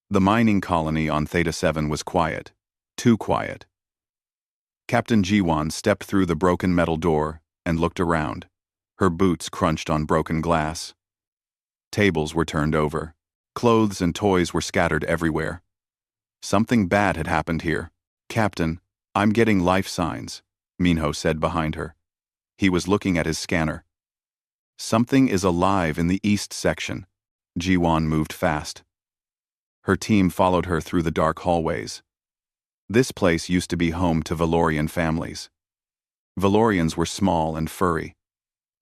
The mining colony on Theta 7 was quiet. Too quiet. Captain Jiwan stepped through the broken metal door and looked around. Her boots crunched on broken glass. Tables were turned over. Clothes and toys were scattered everywhere. Something bad had happened here. "Captain, I'm getting life signs," Minho said behind her. He was looking at his scanner. "Something is alive in the east section." Jiwan moved fast. Her team followed her through the dark hallways. This place used to be home to Valorian families. Valorians were small and furry.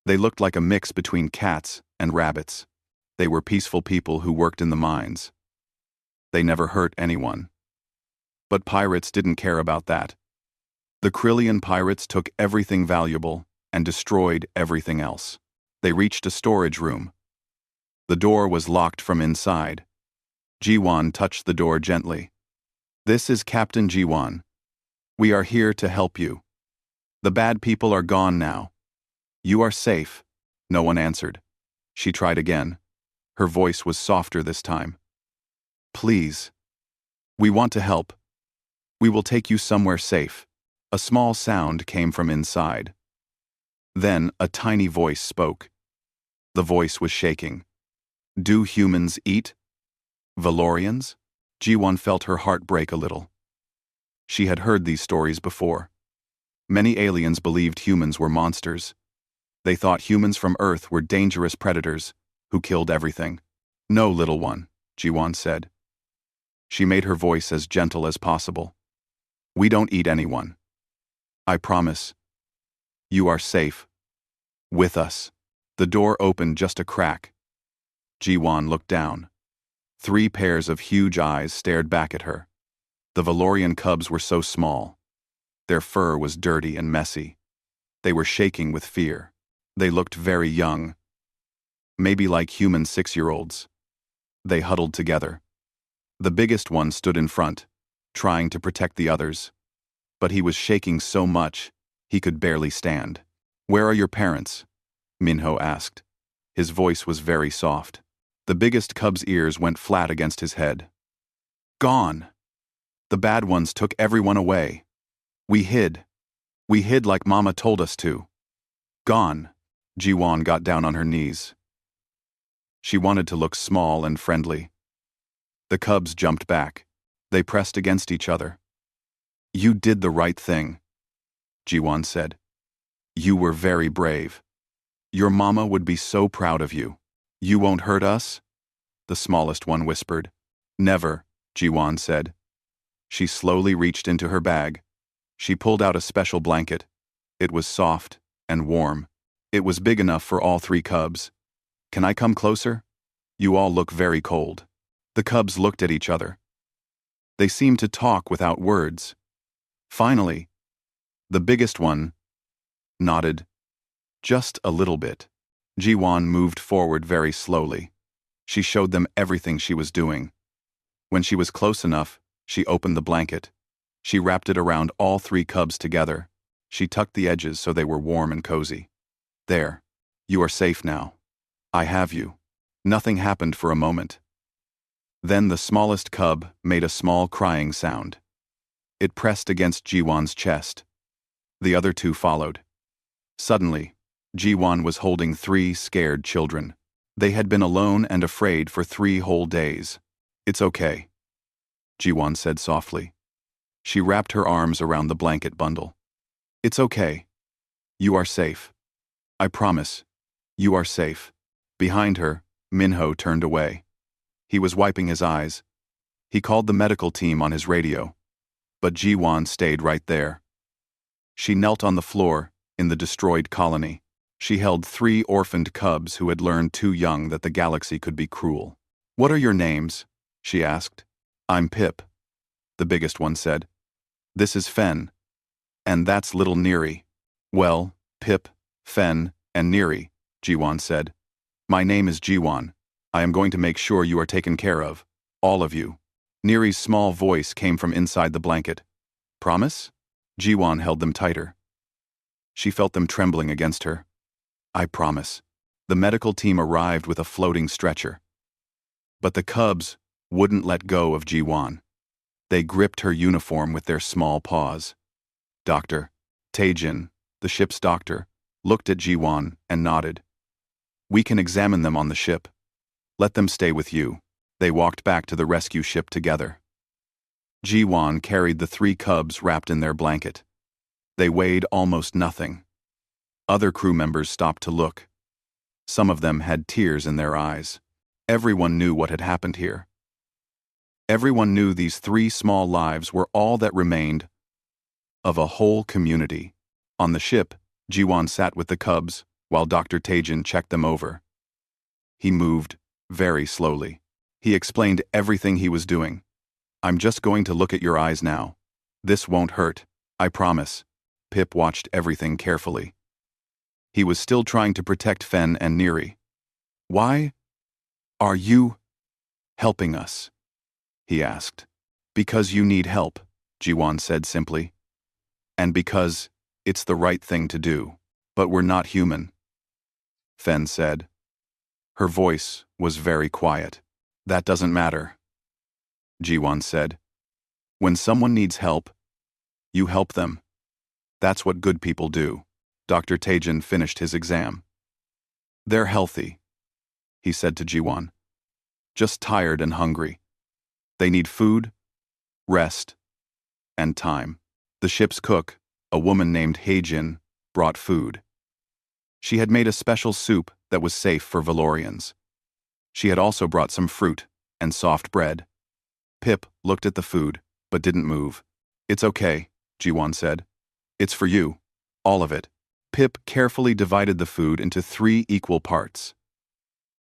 They looked like a mix between cats and rabbits. They were peaceful people who worked in the mines. They never hurt anyone. But pirates didn't care about that. The Krillian pirates took everything valuable and destroyed everything else. They reached a storage room. The door was locked from inside. Jiwan touched the door gently. "This is Captain Jiwan. We are here to help you. The bad people are gone now. You are safe." No one answered. She tried again. Her voice was softer this time. "Please. We want to help. We will take you somewhere safe." A small sound came from inside. Then a tiny voice spoke. The voice was shaking. "Do humans eat Valorians?" Jiwan felt her heart break a little. She had heard these stories before. Many aliens believed humans were monsters. They thought humans from Earth were dangerous predators who killed everything. "No, little one," Jiwan said. She made her voice as gentle as possible. "We don't eat anyone. I promise. You are safe. With us." The door opened just a crack. Jiwan looked down. 3 pairs of huge eyes stared back at her. The Valorian cubs were so small. Their fur was dirty and messy. They were shaking with fear. They looked very young. Maybe like human 6-year-olds. They huddled together. The biggest one stood in front, trying to protect the others. But he was shaking so much, he could barely stand. "Where are your parents?" Minho asked. His voice was very soft. The biggest cub's ears went flat against his head. "Gone. The bad ones took everyone away. We hid. We hid like Mama told us to. Gone." Jiwan got down on her knees. She wanted to look small and friendly. The cubs jumped back. They pressed against each other. "You did the right thing," Jiwan said. "You were very brave. Your mama would be so proud of you." "You won't hurt us?" the smallest one whispered. "Never," Jiwan said. She slowly reached into her bag. She pulled out a special blanket. It was soft and warm. It was big enough for all 3 cubs. "Can I come closer? You all look very cold." The cubs looked at each other. They seemed to talk without words. Finally, the biggest one nodded. Just a little bit. Jiwan moved forward very slowly. She showed them everything she was doing. When she was close enough, she opened the blanket. She wrapped it around all 3 cubs together. She tucked the edges so they were warm and cozy. "There. You are safe now. I have you." Nothing happened for a moment. Then the smallest cub made a small crying sound. It pressed against Jiwan's chest. The other 2 followed. Suddenly, Jiwan was holding 3 scared children. They had been alone and afraid for 3 whole days. "It's okay," Jiwan said softly. She wrapped her arms around the blanket bundle. "It's okay. You are safe. I promise. You are safe." Behind her, Minho turned away. He was wiping his eyes. He called the medical team on his radio. But Jiwan stayed right there. She knelt on the floor in the destroyed colony. She held 3 orphaned cubs who had learned too young that the galaxy could be cruel. "What are your names?" she asked. "I'm Pip," the biggest one said. "This is Fen. And that's little Neri." "Well, Pip, Fen, and Neri," Jiwan said. "My name is Jiwan. I am going to make sure you are taken care of. All of you." Neri's small voice came from inside the blanket. "Promise?" Jiwan held them tighter. She felt them trembling against her. "I promise." The medical team arrived with a floating stretcher. But the cubs wouldn't let go of Ji-won. They gripped her uniform with their small paws. Dr. Taejin, the ship's doctor, looked at Ji-won and nodded. We can examine them on the ship. Let them stay with you. They walked back to the rescue ship together. Ji-won carried the 3 cubs wrapped in their blanket. They weighed almost nothing. Other crew members stopped to look. Some of them had tears in their eyes. Everyone knew what had happened here. Everyone knew these 3 small lives were all that remained of a whole community. On the ship, Ji-won sat with the cubs while Dr. Taejin checked them over. He moved very slowly. He explained everything he was doing. I'm just going to look at your eyes now. This won't hurt, I promise. Pip watched everything carefully. He was still trying to protect Fen and Neri. Why are you helping us? He asked. Because you need help, Ji-won said simply. And because it's the right thing to do. But we're not human, Fen said. Her voice was very quiet. That doesn't matter, Ji-won said. When someone needs help, you help them. That's what good people do. Dr. Taejin finished his exam. They're healthy, he said to Ji-won. Just tired and hungry. They need food, rest, and time. The ship's cook, a woman named Haejin, brought food. She had made a special soup that was safe for Valorians. She had also brought some fruit and soft bread. Pip looked at the food, but didn't move. It's okay, Ji-won said. It's for you, all of it. Pip carefully divided the food into 3 equal parts.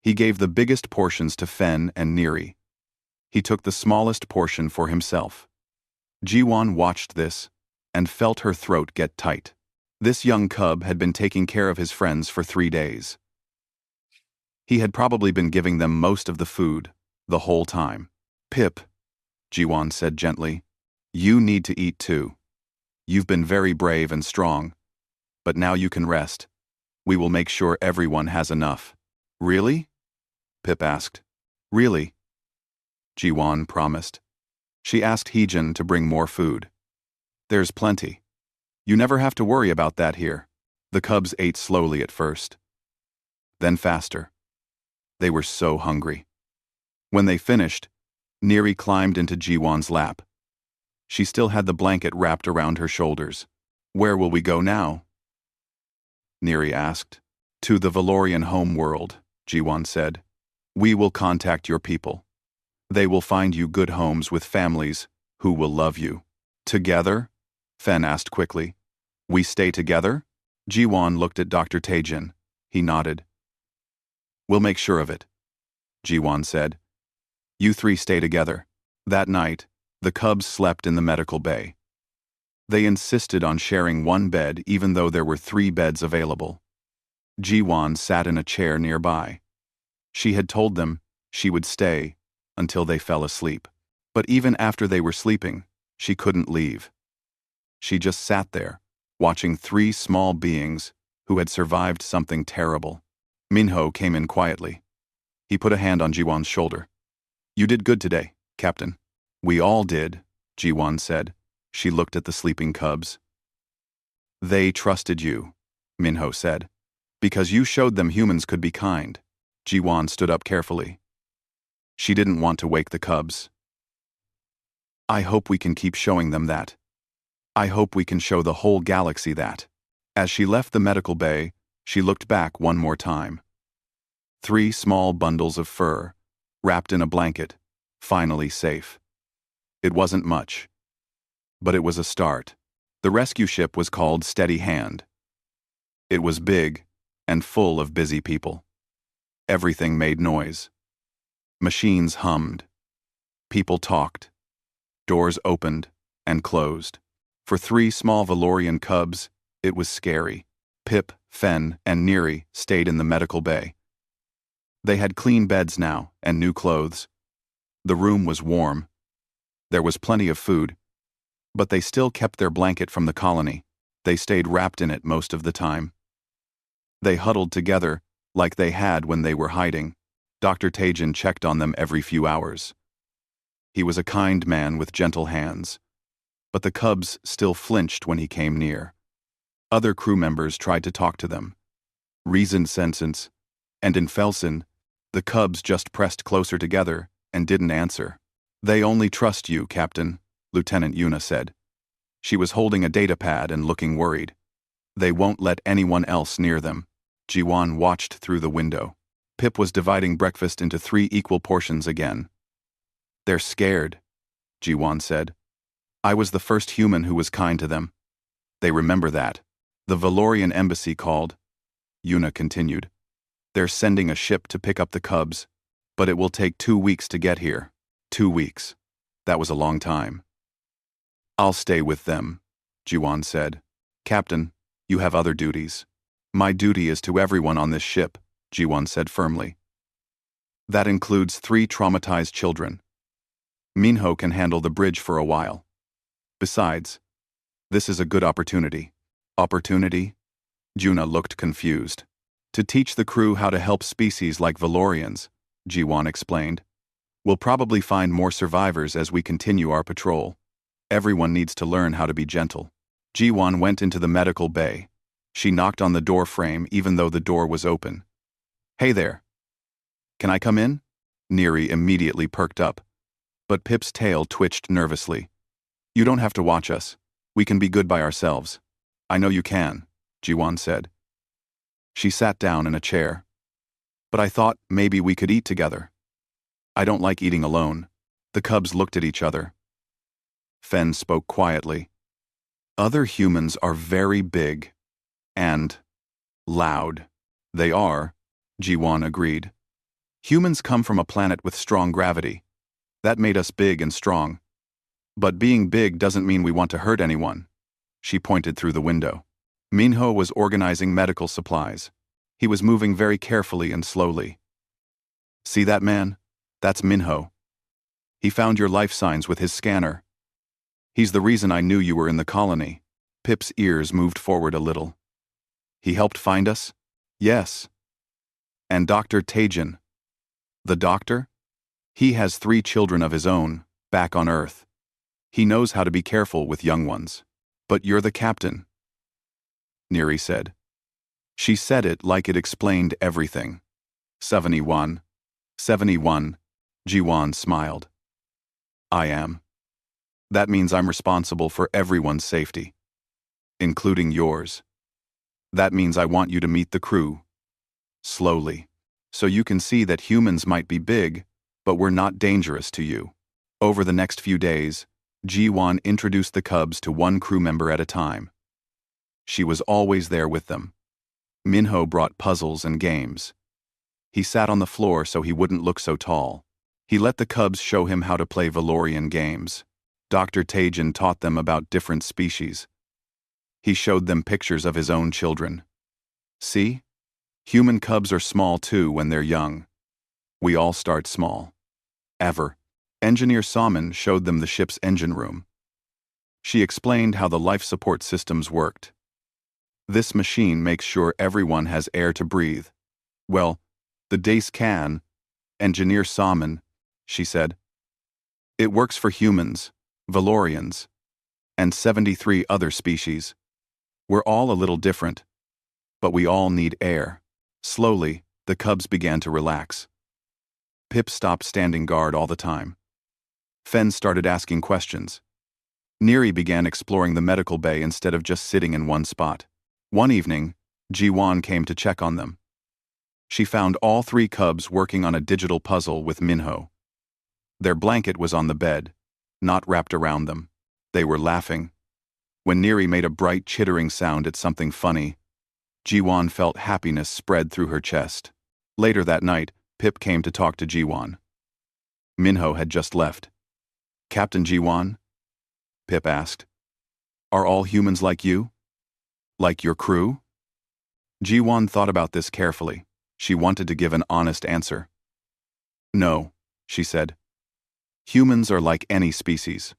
He gave the biggest portions to Fen and Neri. He took the smallest portion for himself. Ji-won watched this and felt her throat get tight. This young cub had been taking care of his friends for 3 days. He had probably been giving them most of the food, the whole time. Pip, Ji-won said gently, you need to eat too. You've been very brave and strong, but now you can rest. We will make sure everyone has enough. Really? Pip asked. Really? Ji-won promised. She asked Haejin to bring more food. There's plenty. You never have to worry about that here. The cubs ate slowly at first. Then faster. They were so hungry. When they finished, Neri climbed into Ji-won's lap. She still had the blanket wrapped around her shoulders. Where will we go now? Neri asked. To the Valorian home world, Ji-won said. We will contact your people. They will find you good homes with families who will love you. Together? Fen asked quickly. We stay together? Ji-won looked at Dr. Taejin. He nodded. We'll make sure of it, Ji-won said. You 3 stay together. That night, the cubs slept in the medical bay. They insisted on sharing 1 bed even though there were 3 beds available. Ji-won sat in a chair nearby. She had told them she would stay until they fell asleep. But even after they were sleeping, she couldn't leave. She just sat there, watching 3 small beings who had survived something terrible. Minho came in quietly. He put a hand on Ji-won's shoulder. You did good today, Captain. We all did, Ji-won said. She looked at the sleeping cubs. They trusted you, Minho said. Because you showed them humans could be kind. Ji-won stood up carefully. She didn't want to wake the cubs. I hope we can keep showing them that. I hope we can show the whole galaxy that. As she left the medical bay, she looked back one more time. 3 small bundles of fur, wrapped in a blanket, finally safe. It wasn't much, but it was a start. The rescue ship was called Steady Hand. It was big and full of busy people. Everything made noise. Machines hummed. People talked. Doors opened and closed. For 3 small Valorian cubs, it was scary. Pip, Fen, and Neri stayed in the medical bay. They had clean beds now and new clothes. The room was warm. There was plenty of food, but they still kept their blanket from the colony. They stayed wrapped in it most of the time. They huddled together like they had when they were hiding. Dr. Taejin checked on them every few hours. He was a kind man with gentle hands. But the cubs still flinched when he came near. Other crew members tried to talk to them. Reasoned sentence, and in Felsen, the cubs just pressed closer together and didn't answer. "They only trust you, Captain," Lieutenant Yuna said. She was holding a data pad and looking worried. "They won't let anyone else near them." Jiwan watched through the window. Pip was dividing breakfast into 3 equal portions again. "They're scared," Jiwan said. "I was the first human who was kind to them. They remember that." "The Valorian embassy called," Yuna continued. "They're sending a ship to pick up the cubs, but it will take 2 weeks to get here." 2 weeks. That was a long time. "I'll stay with them," Jiwan said. "Captain, you have other duties." "My duty is to everyone on this ship," Jiwan said firmly. "That includes 3 traumatized children. Minho can handle the bridge for a while. Besides, this is a good opportunity." "Opportunity?" Juna looked confused. "To teach the crew how to help species like Valorians," Jiwan explained. "We'll probably find more survivors as we continue our patrol. Everyone needs to learn how to be gentle." Jiwan went into the medical bay. She knocked on the door frame even though the door was open. "Hey there. Can I come in?" Neri immediately perked up. But Pip's tail twitched nervously. "You don't have to watch us. We can be good by ourselves." "I know you can," Jiwan said. She sat down in a chair. "But I thought maybe we could eat together." "I don't like eating alone." The cubs looked at each other. Fen spoke quietly. "Other humans are very big. And loud." "They are," Jiwan agreed. "Humans come from a planet with strong gravity. That made us big and strong. But being big doesn't mean we want to hurt anyone." She pointed through the window. Minho was organizing medical supplies. He was moving very carefully and slowly. "See that man? That's Minho. He found your life signs with his scanner. He's the reason I knew you were in the colony." Pip's ears moved forward a little. "He helped find us?" "Yes." "And Dr. Tajin?" "The doctor? He has 3 children of his own, back on Earth. He knows how to be careful with young ones." "But you're the captain," Neri said. She said it like it explained everything. 71. 71, Jiwan smiled. "I am. That means I'm responsible for everyone's safety, including yours. That means I want you to meet the crew. Slowly. So you can see that humans might be big, but we're not dangerous to you." Over the next few days, Jiwan introduced the cubs to 1 crew member at a time. She was always there with them. Minho brought puzzles and games. He sat on the floor so he wouldn't look so tall. He let the cubs show him how to play Valorian games. Dr. Tajin taught them about different species. He showed them pictures of his own children. "See? Human cubs are small too when they're young. We all start small. Ever." Engineer Salmon showed them the ship's engine room. She explained how the life support systems worked. "This machine makes sure everyone has air to breathe. Well, the Dace can, Engineer Salmon," she said. "It works for humans, Valorians, and 73 other species. We're all a little different, but we all need air." Slowly, the cubs began to relax. Pip stopped standing guard all the time. Fen started asking questions. Neri began exploring the medical bay instead of just sitting in one spot. One evening, Jiwan came to check on them. She found all 3 cubs working on a digital puzzle with Minho. Their blanket was on the bed, not wrapped around them. They were laughing. When Neri made a bright chittering sound at something funny, Jiwan felt happiness spread through her chest. Later that night, Pip came to talk to Jiwan. Minho had just left. "Captain Jiwan?" Pip asked. "Are all humans like you? Like your crew?" Jiwan thought about this carefully. She wanted to give an honest answer. "No," she said. "Humans are like any species.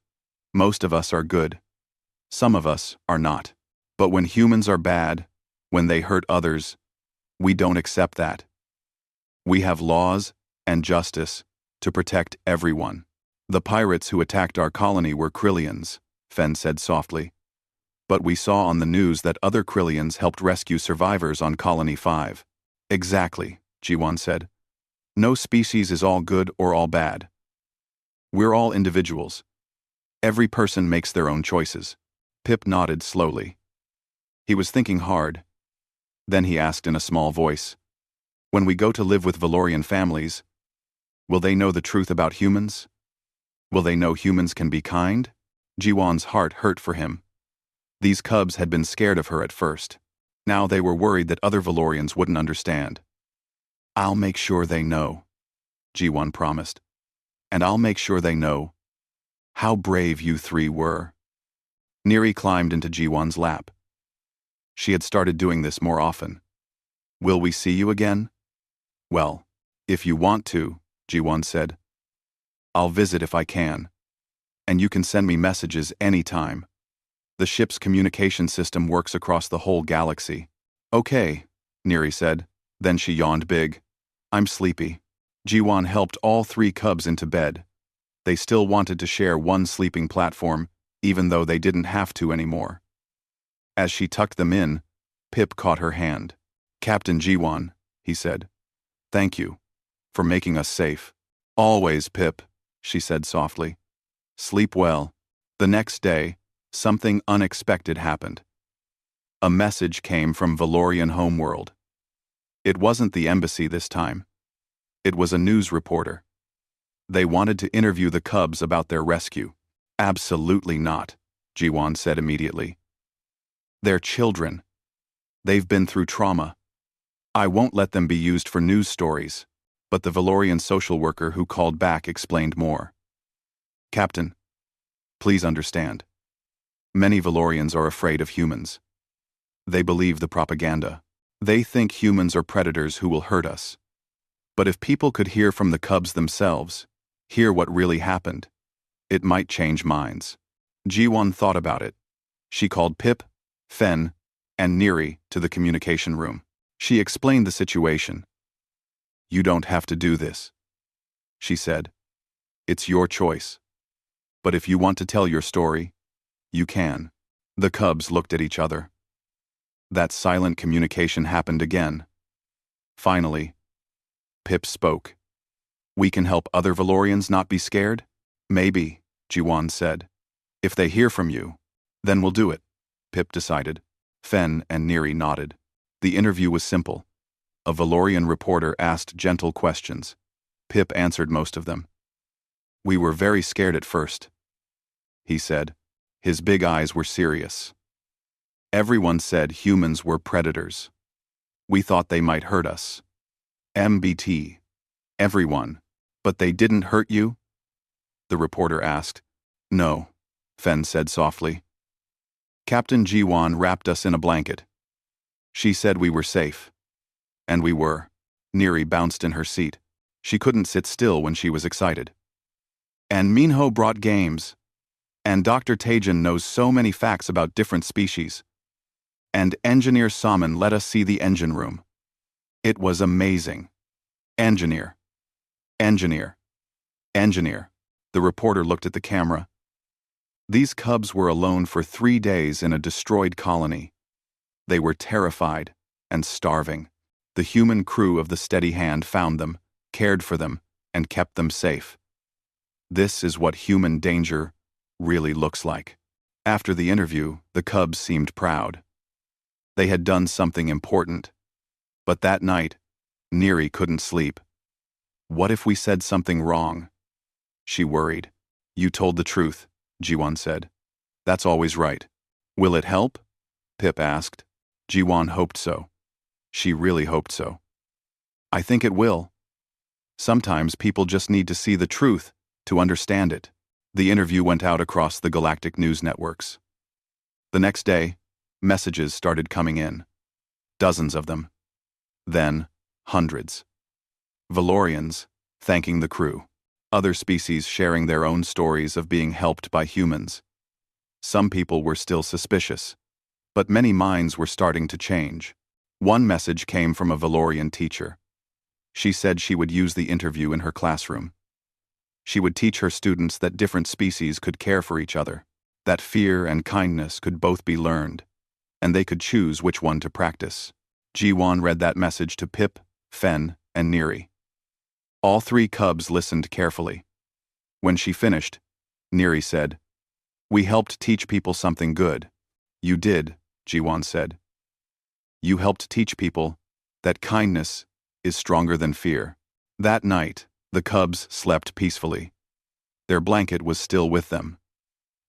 Most of us are good. Some of us are not. But when humans are bad, when they hurt others, we don't accept that. We have laws and justice to protect everyone." The pirates who attacked our colony were Krillians, Fen said softly. But we saw on the news that other Krillians helped rescue survivors on Colony 5. Exactly, Jiwan said. No species is all good or all bad. We're all individuals. Every person makes their own choices. Pip nodded slowly. He was thinking hard. Then he asked in a small voice, when we go to live with Valorian families, will they know the truth about humans? Will they know humans can be kind? Jiwan's heart hurt for him. These cubs had been scared of her at first. Now they were worried that other Valorians wouldn't understand. I'll make sure they know, Jiwan promised. And I'll make sure they know how brave you three were. Neri climbed into Jiwan's lap. She had started doing this more often. Will we see you again? Well, if you want to, Jiwan said. I'll visit if I can. And you can send me messages anytime. The ship's communication system works across the whole galaxy. Okay, Neri said. Then she yawned big. I'm sleepy. Jiwan helped all three cubs into bed. They still wanted to share one sleeping platform, even though they didn't have to anymore. As she tucked them in, Pip caught her hand. Captain Jiwan, he said. Thank you for making us safe. Always, Pip, she said softly. Sleep well. The next day, something unexpected happened. A message came from Valorian homeworld. It wasn't the embassy this time. It was a news reporter. They wanted to interview the cubs about their rescue. Absolutely not, Jiwan said immediately. They're children. They've been through trauma. I won't let them be used for news stories, but the Valorian social worker who called back explained more. Captain, please understand. Many Valorians are afraid of humans. They believe the propaganda. They think humans are predators who will hurt us. But if people could hear from the cubs themselves, hear what really happened, it might change minds. Jiwan thought about it. She called Pip, Fen, and Neri to the communication room. She explained the situation. You don't have to do this, she said. It's your choice. But if you want to tell your story, you can. The cubs looked at each other. That silent communication happened again. Finally, Pip spoke. We can help other Valorians not be scared? Maybe, Jiwan said. If they hear from you, then we'll do it, Pip decided. Fen and Neri nodded. The interview was simple. A Valorian reporter asked gentle questions. Pip answered most of them. We were very scared at first, he said. His big eyes were serious. Everyone said humans were predators. We thought they might hurt us. MBT. Everyone. But they didn't hurt you? The reporter asked. No, Fen said softly. Captain Jiwan wrapped us in a blanket. She said we were safe. And we were. Neri bounced in her seat. She couldn't sit still when she was excited. And Minho brought games. And Dr. Tajan knows so many facts about different species. And Engineer Salmon let us see the engine room. It was amazing. Engineer. Engineer. Engineer. The reporter looked at the camera. These cubs were alone for 3 days in a destroyed colony. They were terrified and starving. The human crew of the Steady Hand found them, cared for them, and kept them safe. This is what human danger really looks like. After the interview, the cubs seemed proud. They had done something important. But that night, Neri couldn't sleep. What if we said something wrong? She worried. You told the truth, Jiwan said. That's always right. Will it help? Pip asked. Jiwan hoped so. She really hoped so. I think it will. Sometimes people just need to see the truth to understand it. The interview went out across the galactic news networks. The next day, messages started coming in. Dozens of them. Then, hundreds. Valorians thanking the crew. Other species sharing their own stories of being helped by humans. Some people were still suspicious, but many minds were starting to change. One message came from a Valorian teacher. She said she would use the interview in her classroom. She would teach her students that different species could care for each other, that fear and kindness could both be learned, and they could choose which one to practice. Jiwan read that message to Pip, Fen, and Neri. All three cubs listened carefully. When she finished, Neri said, "We helped teach people something good." "You did," Jiwan said. "You helped teach people that kindness is stronger than fear." That night, the cubs slept peacefully. Their blanket was still with them,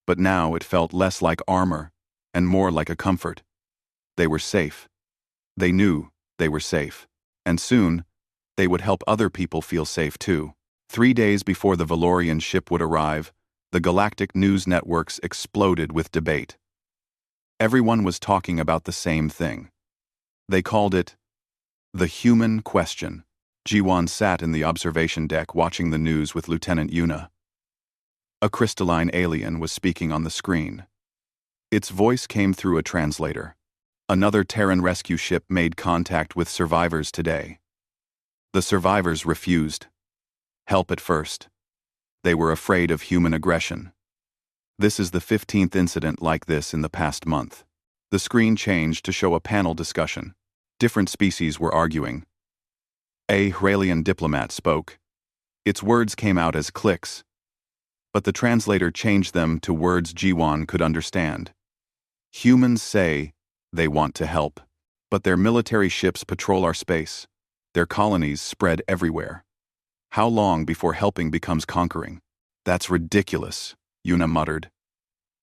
but now it felt less like armor and more like a comfort. They were safe. They knew they were safe, and soon they would help other people feel safe too. 3 days before the Valorian ship would arrive, the galactic news networks exploded with debate. Everyone was talking about the same thing. They called it the human question. Jiwan sat in the observation deck watching the news with Lieutenant Yuna. A crystalline alien was speaking on the screen. Its voice came through a translator. Another Terran rescue ship made contact with survivors today. The survivors refused help at first. They were afraid of human aggression. This is the 15th incident like this in the past month. The screen changed to show a panel discussion. Different species were arguing. A Hralian diplomat spoke. Its words came out as clicks, but the translator changed them to words Jiwan could understand. Humans say they want to help, but their military ships patrol our space. Their colonies spread everywhere. How long before helping becomes conquering? That's ridiculous, Yuna muttered.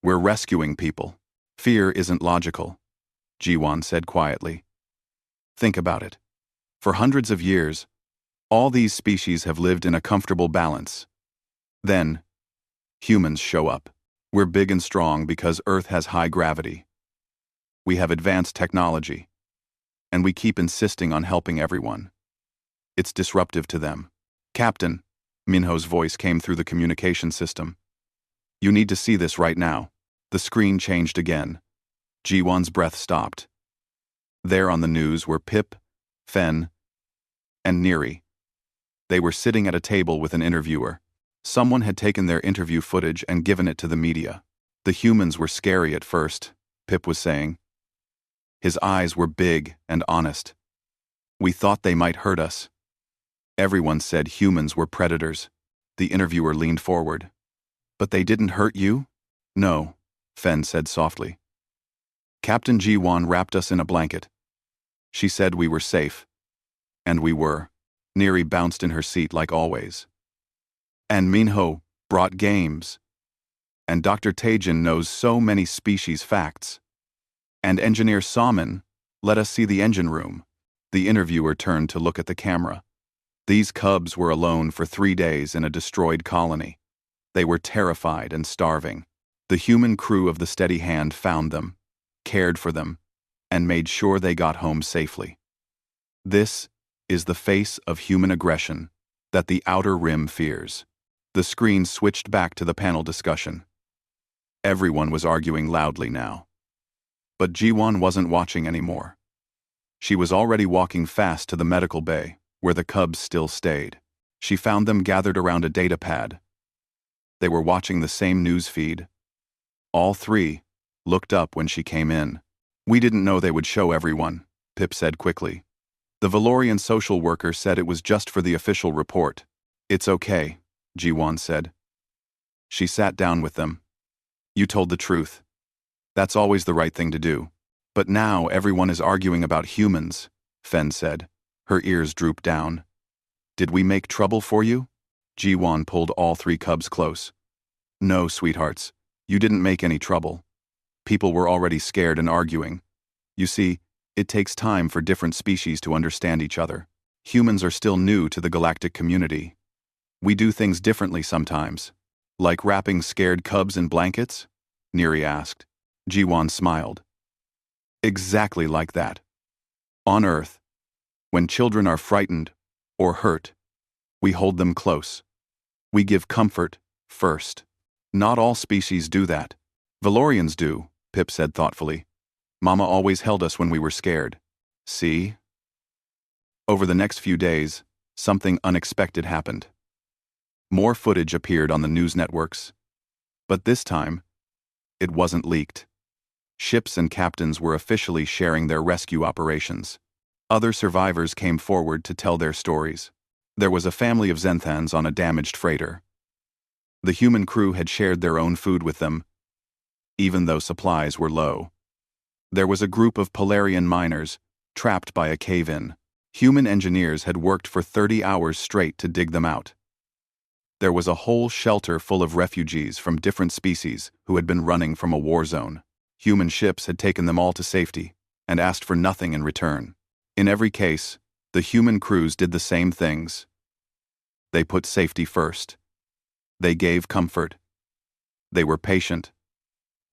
We're rescuing people. Fear isn't logical, Jiwan said quietly. Think about it. For hundreds of years, all these species have lived in a comfortable balance. Then, humans show up. We're big and strong because Earth has high gravity. We have advanced technology, and we keep insisting on helping everyone. It's disruptive to them. Captain, Minho's voice came through the communication system. You need to see this right now. The screen changed again. Jiwan's breath stopped. There on the news were Pip, Fen, and Neri. They were sitting at a table with an interviewer. Someone had taken their interview footage and given it to the media. The humans were scary at first, Pip was saying. His eyes were big and honest. We thought they might hurt us. Everyone said humans were predators. The interviewer leaned forward. But they didn't hurt you? No, Fen said softly. Captain Jiwan wrapped us in a blanket. She said we were safe. And we were. Neri bounced in her seat like always. And Minho brought games. And Dr. Tajin knows so many species facts. And Engineer Salman let us see the engine room. The interviewer turned to look at the camera. These cubs were alone for 3 days in a destroyed colony. They were terrified and starving. The human crew of the Steady Hand found them, cared for them, and made sure they got home safely. This is the face of human aggression that the Outer Rim fears. The screen switched back to the panel discussion. Everyone was arguing loudly now. But Jiwan wasn't watching anymore. She was already walking fast to the medical bay, where the cubs still stayed. She found them gathered around a data pad. They were watching the same news feed. All three looked up when she came in. We didn't know they would show everyone, Pip said quickly. The Valorian social worker said it was just for the official report. It's okay, Jiwan said. She sat down with them. You told the truth. That's always the right thing to do. But now everyone is arguing about humans, Fen said. Her ears drooped down. Did we make trouble for you? Jiwan pulled all three cubs close. No, sweethearts. You didn't make any trouble. People were already scared and arguing. You see, it takes time for different species to understand each other. Humans are still new to the galactic community. We do things differently sometimes. Like wrapping scared cubs in blankets? Neri asked. Jiwan smiled. Exactly like that. On Earth, when children are frightened or hurt, we hold them close. We give comfort first. Not all species do that. Valorians do, Pip said thoughtfully. Mama always held us when we were scared. See? Over the next few days, something unexpected happened. More footage appeared on the news networks. But this time, it wasn't leaked. Ships and captains were officially sharing their rescue operations. Other survivors came forward to tell their stories. There was a family of Zenthans on a damaged freighter. The human crew had shared their own food with them, even though supplies were low. There was a group of Polarian miners, trapped by a cave-in. Human engineers had worked for 30 hours straight to dig them out. There was a whole shelter full of refugees from different species who had been running from a war zone. Human ships had taken them all to safety and asked for nothing in return. In every case, the human crews did the same things. They put safety first. They gave comfort. They were patient.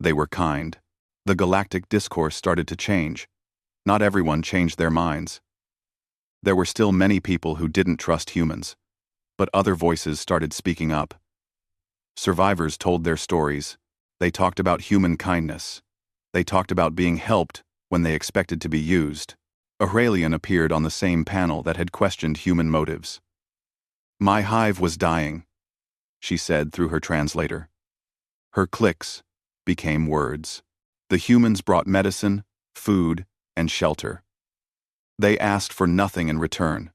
They were kind. The galactic discourse started to change. Not everyone changed their minds. There were still many people who didn't trust humans, but other voices started speaking up. Survivors told their stories. They talked about human kindness. They talked about being helped when they expected to be used. Aurelian appeared on the same panel that had questioned human motives. "My hive was dying," she said through her translator. Her clicks became words. The humans brought medicine, food, and shelter. They asked for nothing in return.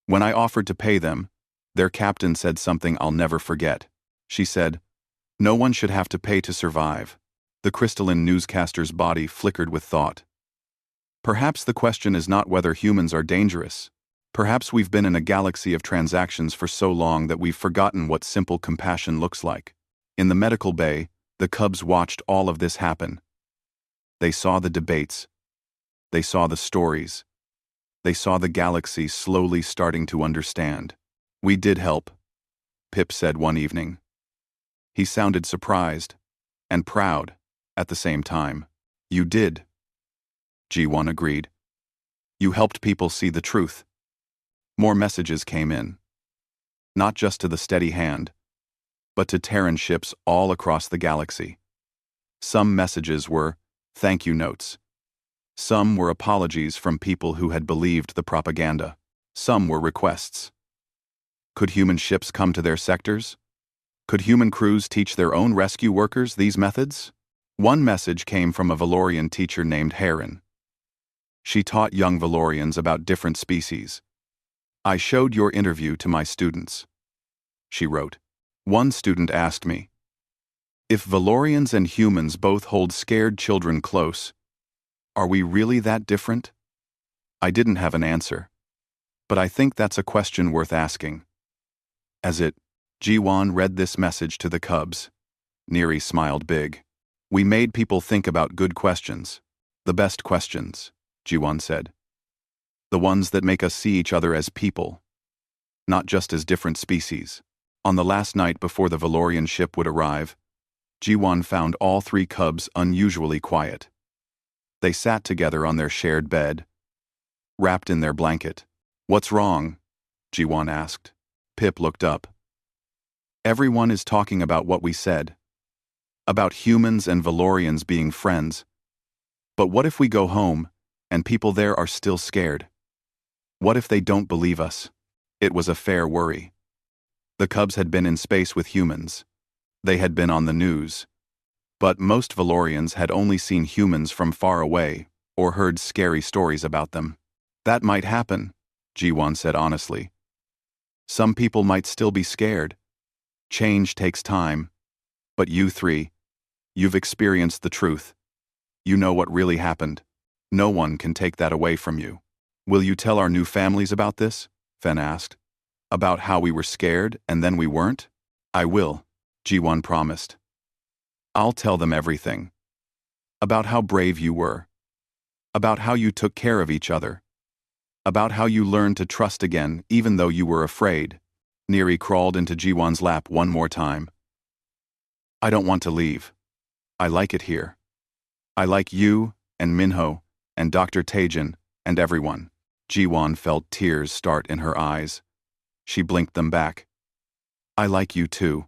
When I offered to pay them, their captain said something I'll never forget. She said, "No one should have to pay to survive." The crystalline newscaster's body flickered with thought. Perhaps the question is not whether humans are dangerous. Perhaps we've been in a galaxy of transactions for so long that we've forgotten what simple compassion looks like. In the medical bay, the Cubs watched all of this happen. They saw the debates. They saw the stories. They saw the galaxy slowly starting to understand. "We did help," Pip said one evening. He sounded surprised and proud at the same time. "You did," G1 agreed. "You helped people see the truth." More messages came in. Not just to the steady hand, but to Terran ships all across the galaxy. Some messages were thank you notes. Some were apologies from people who had believed the propaganda. Some were requests. Could human ships come to their sectors? Could human crews teach their own rescue workers these methods? One message came from a Valorian teacher named Heron. She taught young Valorians about different species. "I showed your interview to my students," she wrote. One student asked me, "If Valorians and humans both hold scared children close, are we really that different?" I didn't have an answer, but I think that's a question worth asking. As G1 read this message to the Cubs, Neri smiled big. "We made people think about good questions, the best questions," G1 said. "The ones that make us see each other as people, not just as different species." On the last night before the Valorian ship would arrive, G1 found all three Cubs unusually quiet. They sat together on their shared bed, wrapped in their blanket. "What's wrong?" G1 asked. Pip looked up. "Everyone is talking about what we said. About humans and Valorians being friends. But what if we go home, and people there are still scared? What if they don't believe us?" It was a fair worry. The Cubs had been in space with humans. They had been on the news. But most Valorians had only seen humans from far away or heard scary stories about them. "That might happen," G1 said honestly. "Some people might still be scared. Change takes time. But you three, you've experienced the truth. You know what really happened. No one can take that away from you." "Will you tell our new families about this?" Fen asked. "About how we were scared and then we weren't?" "I will," G1 promised. "I'll tell them everything. About how brave you were. About how you took care of each other. About how you learned to trust again even though you were afraid." Neri crawled into G1's lap one more time. "I don't want to leave. I like it here. I like you and Minho and Dr. Tajin and everyone." G1 felt tears start in her eyes. She blinked them back. "I like you too.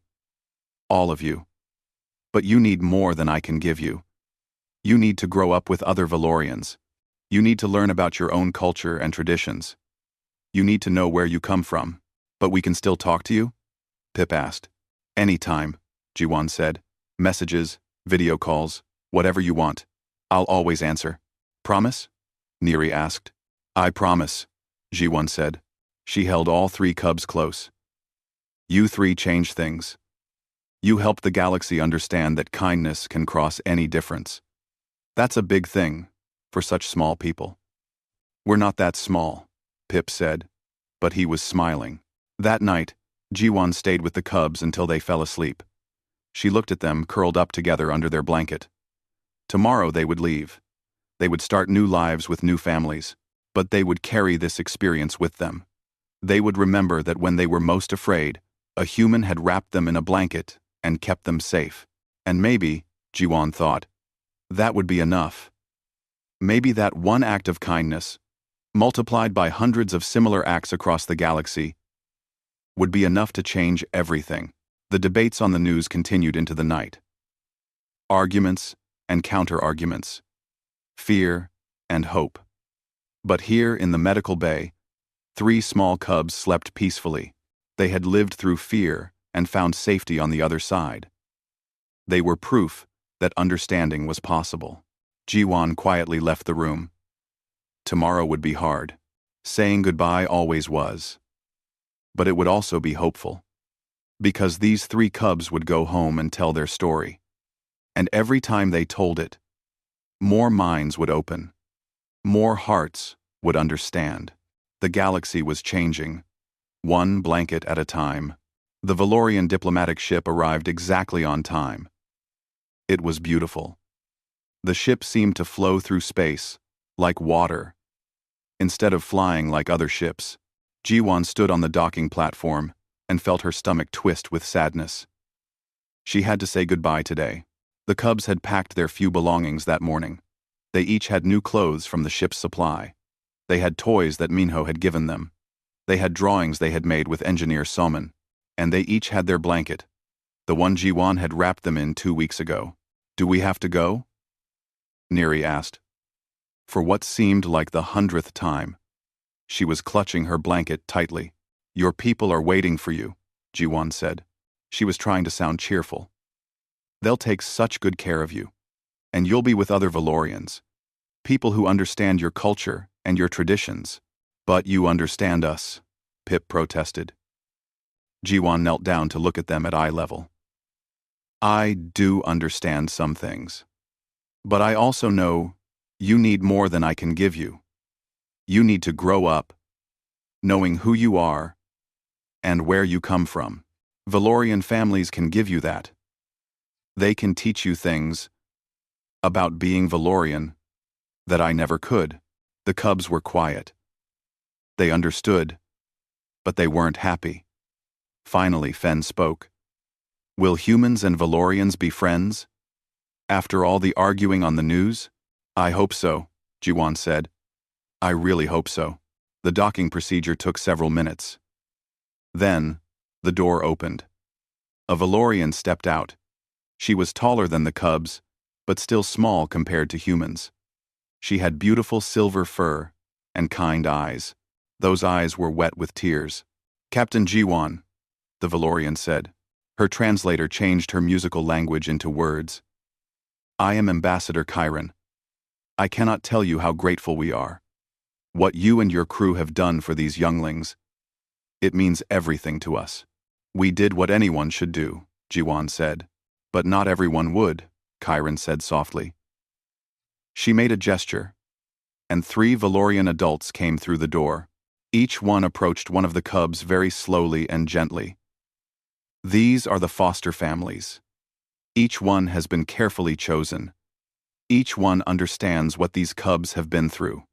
All of you. But you need more than I can give you. You need to grow up with other Valorians. You need to learn about your own culture and traditions. You need to know where you come from. But we can still talk to you?" Pip asked. Anytime, Jiwan said. Messages, video calls, whatever you want. I'll always answer. Promise? Neri asked. I promise, Jiwan said. She held all three cubs close. You three change things. You helped the galaxy understand that kindness can cross any difference. That's a big thing for such small people. We're not that small, Pip said, but he was smiling. That night, Jiwan stayed with the cubs until they fell asleep. She looked at them curled up together under their blanket. Tomorrow they would leave. They would start new lives with new families, but they would carry this experience with them. They would remember that when they were most afraid, a human had wrapped them in a blanket and kept them safe. And maybe, Jiwan thought, that would be enough. Maybe that one act of kindness, multiplied by hundreds of similar acts across the galaxy, would be enough to change everything. The debates on the news continued into the night. Arguments and counter-arguments. Fear and hope. But here in the medical bay, three small cubs slept peacefully. They had lived through fear and found safety on the other side. They were proof that understanding was possible. Jiwan quietly left the room. Tomorrow would be hard. Saying goodbye always was. But it would also be hopeful. Because these three cubs would go home and tell their story. And every time they told it, more minds would open. More hearts would understand. The galaxy was changing, one blanket at a time. The Valorian diplomatic ship arrived exactly on time. It was beautiful. The ship seemed to flow through space, like water. Instead of flying like other ships, Jiwan stood on the docking platform and felt her stomach twist with sadness. She had to say goodbye today. The cubs had packed their few belongings that morning. They each had new clothes from the ship's supply. They had toys that Minho had given them. They had drawings they had made with engineer Soman. And they each had their blanket, the one Jiwan had wrapped them in 2 weeks ago. Do we have to go? Neri asked. For what seemed like the 100th time. She was clutching her blanket tightly. Your people are waiting for you, Jiwan said. She was trying to sound cheerful. They'll take such good care of you. And you'll be with other Valorians. People who understand your culture and your traditions. But you understand us, Pip protested. Jiwan knelt down to look at them at eye level. I do understand some things. But I also know you need more than I can give you. You need to grow up, knowing who you are and where you come from. Valorian families can give you that. They can teach you things about being Valorian that I never could. The cubs were quiet. They understood, but they weren't happy. Finally, Fen spoke. Will humans and Valorians be friends? After all the arguing on the news? I hope so, Jiwan said. I really hope so. The docking procedure took several minutes. Then, the door opened. A Valorian stepped out. She was taller than the cubs, but still small compared to humans. She had beautiful silver fur and kind eyes. Those eyes were wet with tears. Captain Jiwan, the Valorian said. Her translator changed her musical language into words. I am Ambassador Chiron. I cannot tell you how grateful we are. What you and your crew have done for these younglings. It means everything to us. We did what anyone should do, Jiwan said. But not everyone would, Chiron said softly. She made a gesture, and 3 Valorian adults came through the door. Each one approached one of the cubs very slowly and gently. These are the foster families. Each one has been carefully chosen. Each one understands what these cubs have been through.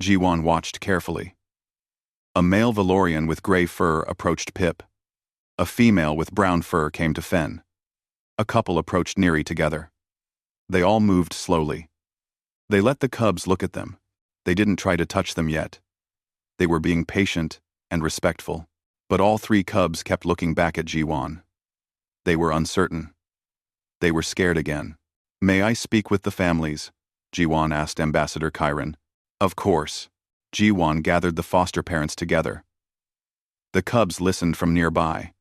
Jiwan watched carefully. A male Valorian with gray fur approached Pip. A female with brown fur came to Fen. A couple approached Neri together. They all moved slowly. They let the cubs look at them. They didn't try to touch them yet. They were being patient and respectful. But all 3 cubs kept looking back at Jiwan. They were uncertain. They were scared again. May I speak with the families? Jiwan asked Ambassador Chiron. Of course. Jiwan gathered the foster parents together. The cubs listened from nearby.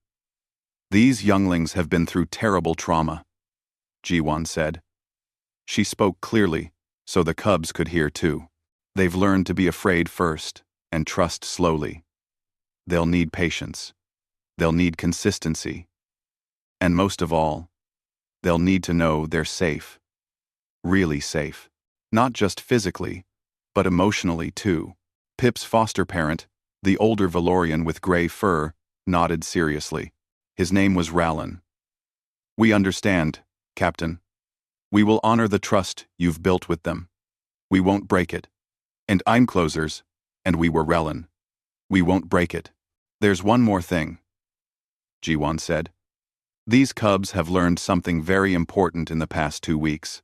These younglings have been through terrible trauma, Jiwan said. She spoke clearly, so the cubs could hear too. They've learned to be afraid first, and trust slowly. They'll need patience. They'll need consistency. And most of all, they'll need to know they're safe. Really safe. Not just physically, but emotionally too. Pip's foster parent, the older Valorian with gray fur, nodded seriously. His name was Rallin. We understand, Captain. We will honor the trust you've built with them. We won't break it. And I'm closers, and we were Rallin. We won't break it. There's one more thing, Jiwan said. These cubs have learned something very important in the past 2 weeks.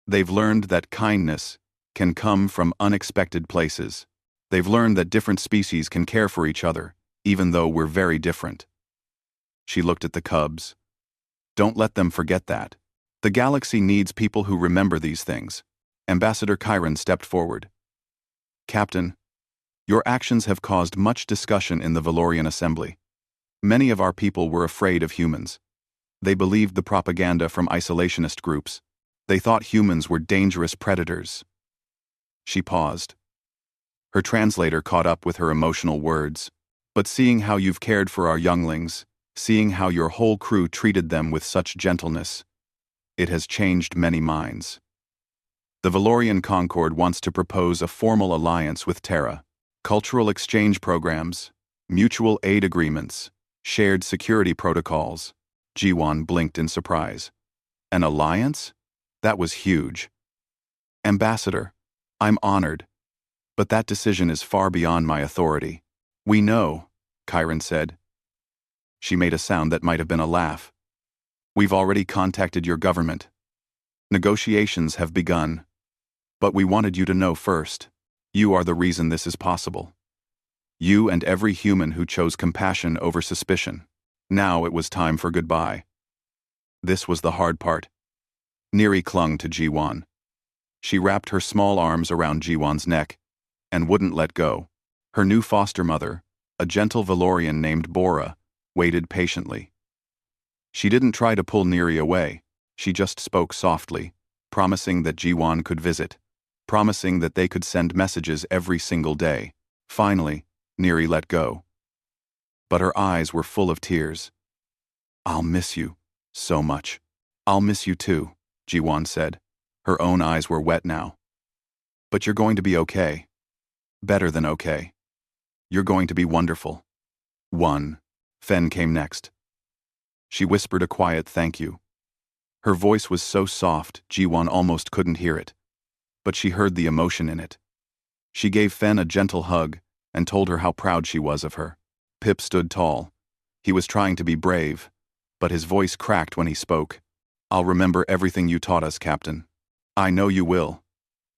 They've learned that kindness can come from unexpected places. They've learned that different species can care for each other, even though we're very different. She looked at the cubs. Don't let them forget that. The galaxy needs people who remember these things. Ambassador Chiron stepped forward. Captain, your actions have caused much discussion in the Valorian Assembly. Many of our people were afraid of humans. They believed the propaganda from isolationist groups. They thought humans were dangerous predators. She paused. Her translator caught up with her emotional words. But seeing how you've cared for our younglings, seeing how your whole crew treated them with such gentleness, it has changed many minds. The Valorian Concord wants to propose a formal alliance with Terra. Cultural exchange programs, mutual aid agreements, shared security protocols. Jiwan blinked in surprise. An alliance? That was huge. Ambassador, I'm honored. But that decision is far beyond my authority. We know, Chiron said. She made a sound that might have been a laugh. We've already contacted your government. Negotiations have begun. But we wanted you to know first. You are the reason this is possible. You and every human who chose compassion over suspicion. Now it was time for goodbye. This was the hard part. Neri clung to Jiwan. She wrapped her small arms around Jiwan's neck and wouldn't let go. Her new foster mother, a gentle Valorian named Bora, waited patiently. She didn't try to pull Neri away. She just spoke softly, promising that Jiwan could visit, promising that they could send messages every single day. Finally, Neri let go. But her eyes were full of tears. I'll miss you so much. I'll miss you too, Jiwan said. Her own eyes were wet now. But you're going to be okay. Better than okay. You're going to be wonderful. Fen came next. She whispered a quiet thank you. Her voice was so soft, Jiwan almost couldn't hear it. But she heard the emotion in it. She gave Fen a gentle hug and told her how proud she was of her. Pip stood tall. He was trying to be brave, but his voice cracked when he spoke. I'll remember everything you taught us, Captain. I know you will,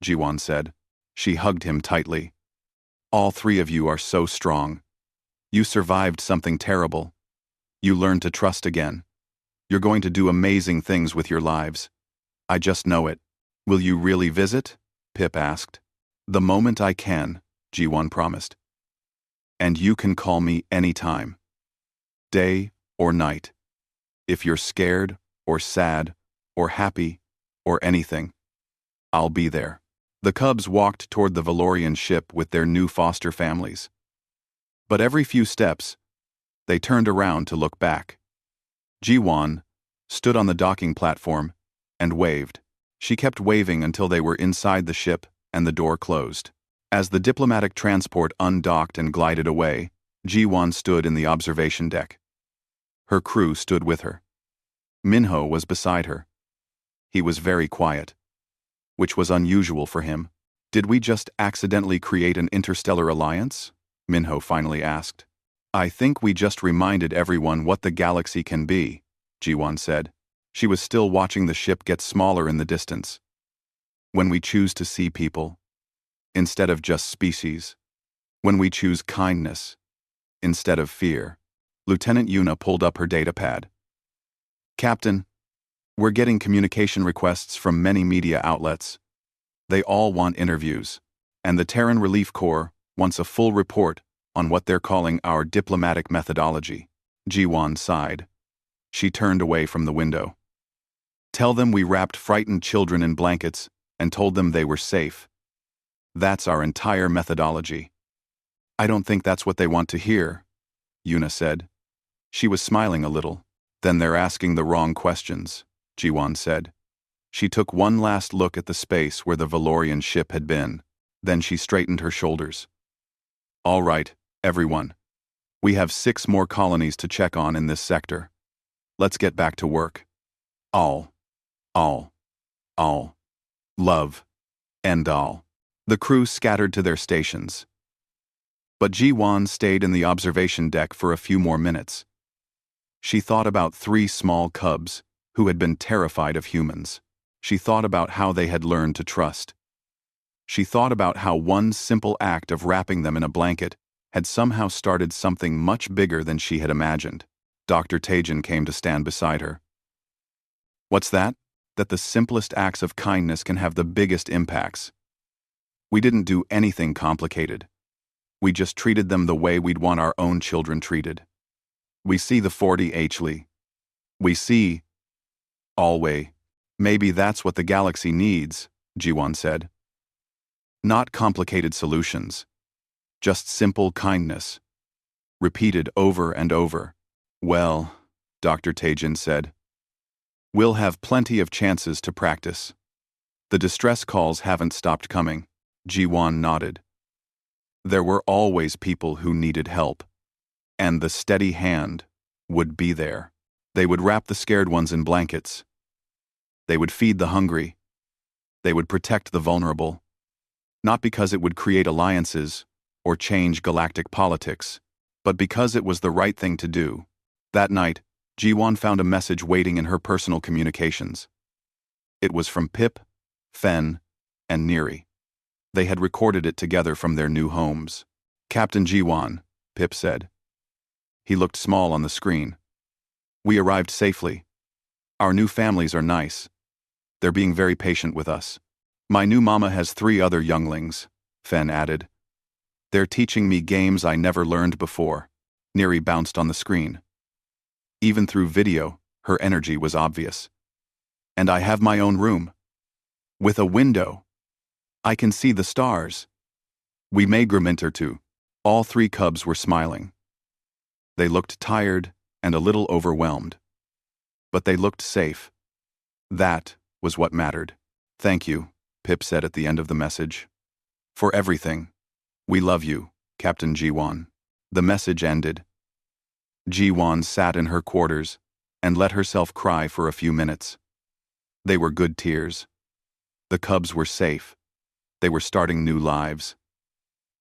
Jiwan said. She hugged him tightly. All three of you are so strong. You survived something terrible. You learned to trust again. You're going to do amazing things with your lives. I just know it. Will you really visit? Pip asked. The moment I can, Jiwan promised. And you can call me anytime. Day or night. If you're scared, or sad, or happy, or anything, I'll be there. The cubs walked toward the Valorian ship with their new foster families. But every few steps, they turned around to look back. Jiwan stood on the docking platform and waved. She kept waving until they were inside the ship and the door closed. As the diplomatic transport undocked and glided away, Jiwan stood in the observation deck. Her crew stood with her. Minho was beside her. He was very quiet, which was unusual for him. Did we just accidentally create an interstellar alliance? Minho finally asked. I think we just reminded everyone what the galaxy can be, Jiwan said. She was still watching the ship get smaller in the distance. When we choose to see people, instead of just species. When we choose kindness, instead of fear. Lieutenant Yuna pulled up her datapad. Captain, we're getting communication requests from many media outlets. They all want interviews, and the Terran Relief Corps wants a full report on what they're calling our diplomatic methodology. Jiwan sighed. She turned away from the window. Tell them we wrapped frightened children in blankets and told them they were safe. That's our entire methodology. I don't think that's what they want to hear, Yuna said. She was smiling a little. Then they're asking the wrong questions, Jiwan said. She took one last look at the space where the Valorian ship had been. Then she straightened her shoulders. All right, everyone. We have 6 more colonies to check on in this sector. Let's get back to work. All. Love. And all. The crew scattered to their stations. But Jiwan stayed in the observation deck for a few more minutes. She thought about 3 small cubs who had been terrified of humans. She thought about how they had learned to trust. She thought about how one simple act of wrapping them in a blanket had somehow started something much bigger than she had imagined. Dr. Tajin came to stand beside her. What's that? That the simplest acts of kindness can have the biggest impacts. We didn't do anything complicated. We just treated them the way we'd want our own children treated. We see the 40 HFY. We see... Always. Maybe that's what the galaxy needs, Jiwan said. Not complicated solutions. Just simple kindness. Repeated over and over. Well, Dr. Tajin said. We'll have plenty of chances to practice. The distress calls haven't stopped coming, Jiwan nodded. There were always people who needed help. And the steady hand would be there. They would wrap the scared ones in blankets. They would feed the hungry. They would protect the vulnerable. Not because it would create alliances or change galactic politics, but because it was the right thing to do. That night, Jiwan found a message waiting in her personal communications. It was from Pip, Fen, and Neri. They had recorded it together from their new homes. Captain Jiwan, Pip said. He looked small on the screen. We arrived safely. Our new families are nice. They're being very patient with us. My new mama has 3 other younglings, Fen added. They're teaching me games I never learned before. Neri bounced on the screen. Even through video, her energy was obvious. And I have my own room. With a window. I can see the stars. We may Griminter too. All 3 cubs were smiling. They looked tired and a little overwhelmed. But they looked safe. That was what mattered. Thank you, Pip said at the end of the message. For everything. We love you, Captain Jiwan. The message ended. Jiwan sat in her quarters and let herself cry for a few minutes. They were good tears. The cubs were safe. They were starting new lives.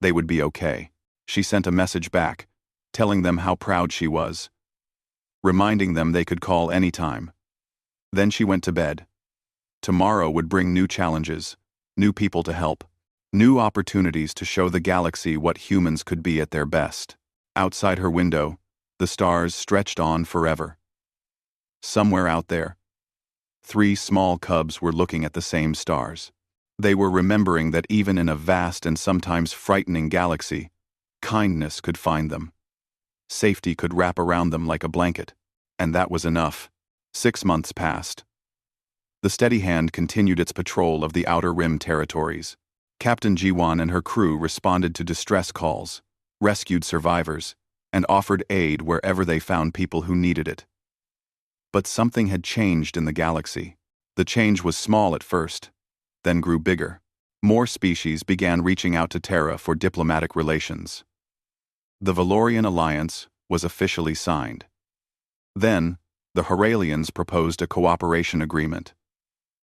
They would be okay. She sent a message back, telling them how proud she was, reminding them they could call anytime. Then she went to bed. Tomorrow would bring new challenges, new people to help, new opportunities to show the galaxy what humans could be at their best. Outside her window, the stars stretched on forever. Somewhere out there, 3 small cubs were looking at the same stars. They were remembering that even in a vast and sometimes frightening galaxy, kindness could find them. Safety could wrap around them like a blanket, and that was enough. 6 months passed. The steady hand continued its patrol of the Outer Rim territories. Captain Jiwan and her crew responded to distress calls, rescued survivors, and offered aid wherever they found people who needed it. But something had changed in the galaxy. The change was small at first, then grew bigger. More species began reaching out to Terra for diplomatic relations. The Valorian alliance was officially signed. Then, the Horalians proposed a cooperation agreement.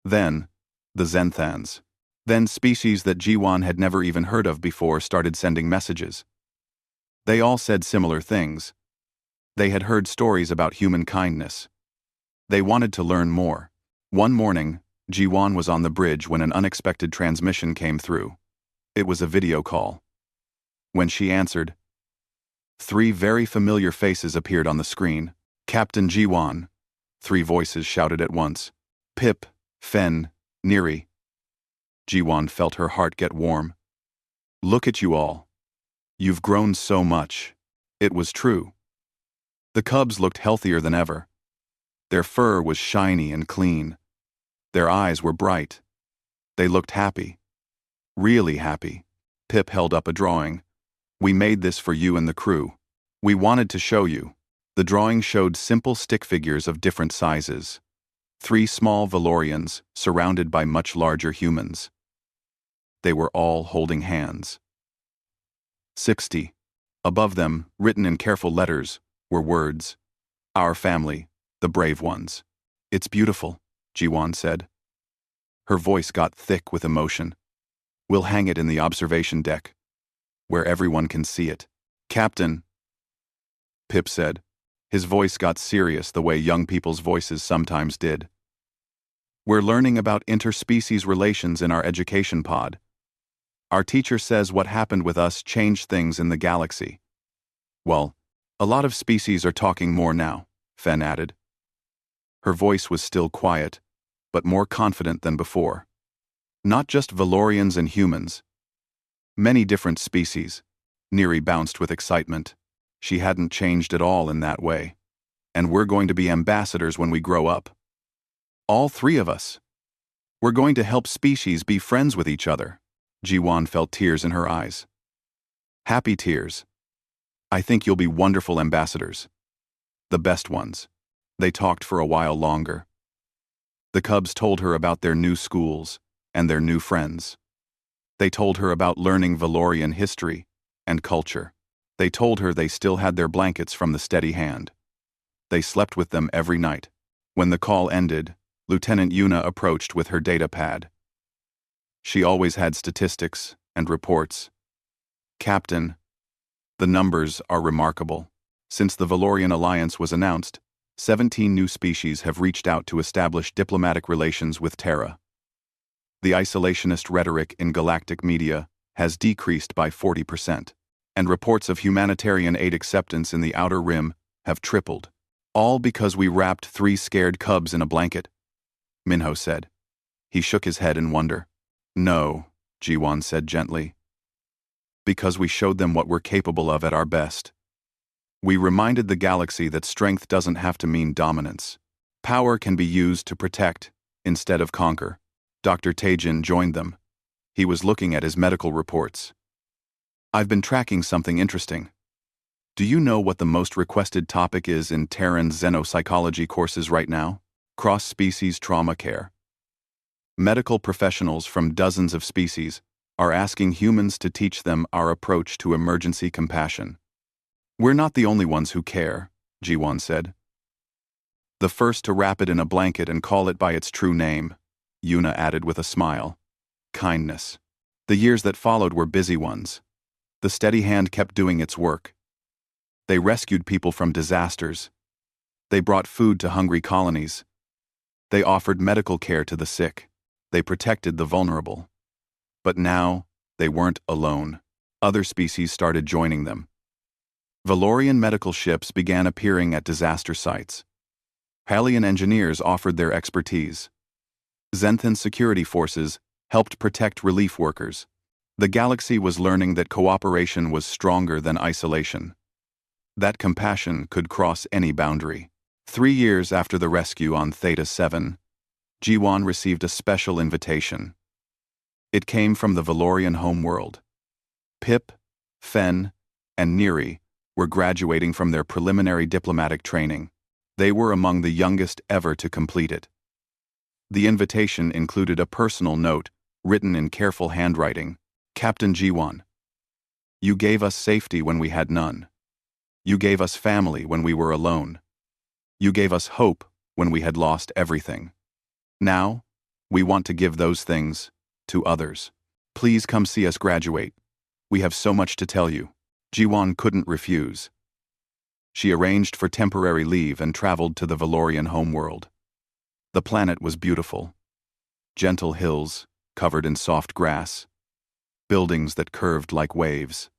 Then, the Zenthans. Then species that Jiwan had never even heard of before started sending messages. They all said similar things. They had heard stories about human kindness. They wanted to learn more. One morning, Jiwan was on the bridge when an unexpected transmission came through. It was a video call. When she answered, 3 very familiar faces appeared on the screen. Captain Jiwan. 3 voices shouted at once. Pip, Fen, Neri. Jiwan felt her heart get warm. Look at you all. You've grown so much. It was true. The cubs looked healthier than ever. Their fur was shiny and clean. Their eyes were bright. They looked happy. Really happy. Pip held up a drawing. "We made this for you and the crew. We wanted to show you." The drawing showed simple stick figures of different sizes. 3 small Valorians surrounded by much larger humans. They were all holding hands. 60. Above them, written in careful letters, were words. "Our family, the brave ones." "It's beautiful," Jiwan said. Her voice got thick with emotion. "We'll hang it in the observation deck, where everyone can see it." "Captain," Pip said. His voice got serious the way young people's voices sometimes did. "We're learning about interspecies relations in our education pod. Our teacher says what happened with us changed things in the galaxy. Well, a lot of species are talking more now," Fen added. Her voice was still quiet, but more confident than before. "Not just Valorians and humans. Many different species." Neri bounced with excitement. She hadn't changed at all in that way. "And we're going to be ambassadors when we grow up. All 3 of us. We're going to help species be friends with each other." Jiwan felt tears in her eyes. Happy tears. "I think you'll be wonderful ambassadors. The best ones." They talked for a while longer. The cubs told her about their new schools and their new friends. They told her about learning Valorian history and culture. They told her they still had their blankets from the steady hand. They slept with them every night. When the call ended, Lieutenant Yuna approached with her data pad. She always had statistics and reports. "Captain, the numbers are remarkable. Since the Valorian Alliance was announced, 17 new species have reached out to establish diplomatic relations with Terra. The isolationist rhetoric in galactic media has decreased by 40%, and reports of humanitarian aid acceptance in the Outer Rim have tripled. All because we wrapped 3 scared cubs in a blanket," Minho said. He shook his head in wonder. "No," Jiwan said gently. "Because we showed them what we're capable of at our best. We reminded the galaxy that strength doesn't have to mean dominance. Power can be used to protect instead of conquer." Dr. Tajin joined them. He was looking at his medical reports. "I've been tracking something interesting. Do you know what the most requested topic is in Terran xenopsychology courses right now? Cross-species trauma care. Medical professionals from dozens of species are asking humans to teach them our approach to emergency compassion. We're not the only ones who care," Jiwan said. "The first to wrap it in a blanket and call it by its true name," Yuna added with a smile. "Kindness. The years that followed were busy ones. The steady hand kept doing its work. They rescued people from disasters. They brought food to hungry colonies. They offered medical care to the sick. They protected the vulnerable. But now, they weren't alone. Other species started joining them. Valorian medical ships began appearing at disaster sites. Halian engineers offered their expertise. Xenthan security forces helped protect relief workers. The galaxy was learning that cooperation was stronger than isolation. That compassion could cross any boundary. 3 years after the rescue on Theta 7, Jiwan received a special invitation. It came from the Valorian homeworld. Pip, Fen, and Neri were graduating from their preliminary diplomatic training. They were among the youngest ever to complete it. The invitation included a personal note written in careful handwriting. "Captain Jiwan, you gave us safety when we had none. You gave us family when we were alone. You gave us hope when we had lost everything. Now, we want to give those things to others. Please come see us graduate. We have so much to tell you." Jiwan couldn't refuse. She arranged for temporary leave and traveled to the Valorian homeworld. The planet was beautiful. Gentle hills, covered in soft grass. Buildings that curved like waves.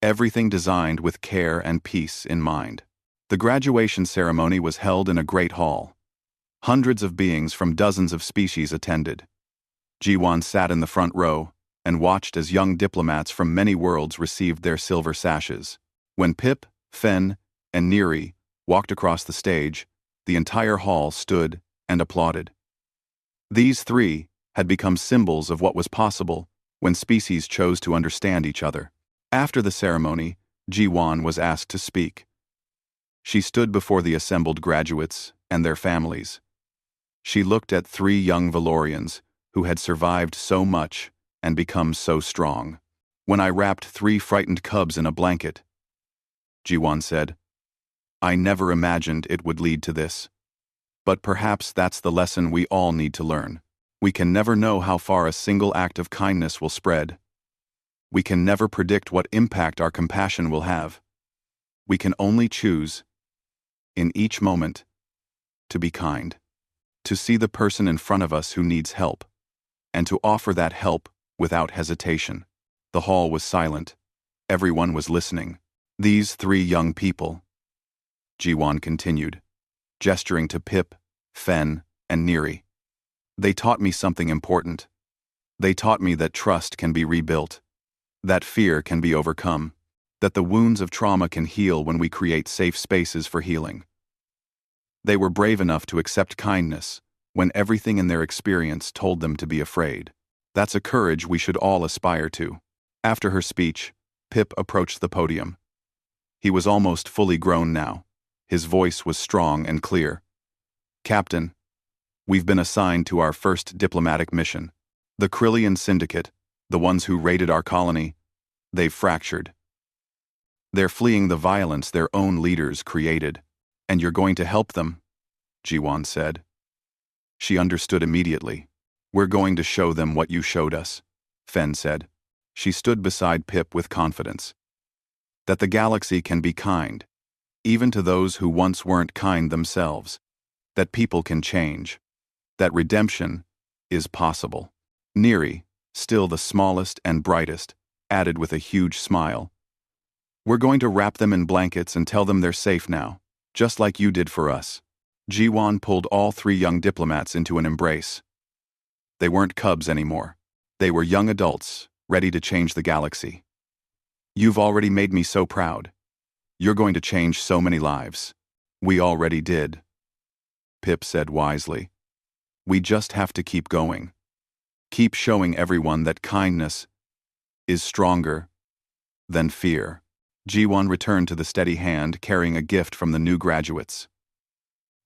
Everything designed with care and peace in mind. The graduation ceremony was held in a great hall. Hundreds of beings from dozens of species attended. Jiwan sat in the front row and watched as young diplomats from many worlds received their silver sashes. When Pip, Fen, and Neri walked across the stage, The entire hall stood and applauded. These three had become symbols of what was possible when species chose to understand each other. After the ceremony, Ji-won was asked to speak. She stood before the assembled graduates and their families. She looked at three young Valorians who had survived so much and become so strong. When I wrapped three frightened cubs in a blanket, Ji-won said, I never imagined it would lead to this. But perhaps that's the lesson we all need to learn. We can never know how far a single act of kindness will spread. We can never predict what impact our compassion will have. We can only choose, in each moment, to be kind, to see the person in front of us who needs help, and to offer that help without hesitation. The hall was silent. Everyone was listening. These three young people, Ji-won continued, gesturing to Pip, Fen, and Neri. They taught me something important. They taught me that trust can be rebuilt, that fear can be overcome, that the wounds of trauma can heal when we create safe spaces for healing. They were brave enough to accept kindness when everything in their experience told them to be afraid. That's a courage we should all aspire to. After her speech, Pip approached the podium. He was almost fully grown now. His voice was strong and clear. Captain, we've been assigned to our first diplomatic mission. The Krillian Syndicate, the ones who raided our colony, they've fractured. They're fleeing the violence their own leaders created. And you're going to help them, Ji-won said. She understood immediately. We're going to show them what you showed us, Fen said. She stood beside Pip with confidence. That the galaxy can be kind, even to those who once weren't kind themselves. That people can change. That redemption is possible. Neri, still the smallest and brightest, added with a huge smile. We're going to wrap them in blankets and tell them they're safe now, just like you did for us. Ji-won pulled all three young diplomats into an embrace. They weren't cubs anymore. They were young adults, ready to change the galaxy. You've already made me so proud. You're going to change so many lives. We already did, Pip said wisely. We just have to keep going. Keep showing everyone that kindness is stronger than fear. Ji-won returned to the steady hand carrying a gift from the new graduates.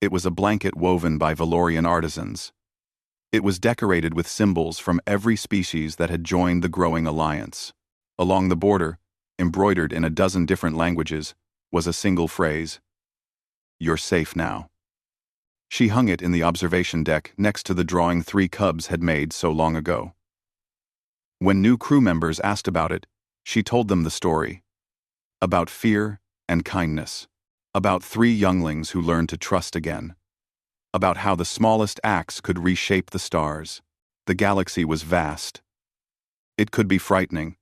It was a blanket woven by Valorian artisans. It was decorated with symbols from every species that had joined the growing alliance. Along the border, embroidered in a dozen different languages, was a single phrase, "You're safe now." She hung it in the observation deck next to the drawing three cubs had made so long ago. When new crew members asked about it, she told them the story. About fear and kindness. About three younglings who learned to trust again. About how the smallest acts could reshape the stars. The galaxy was vast. It could be frightening.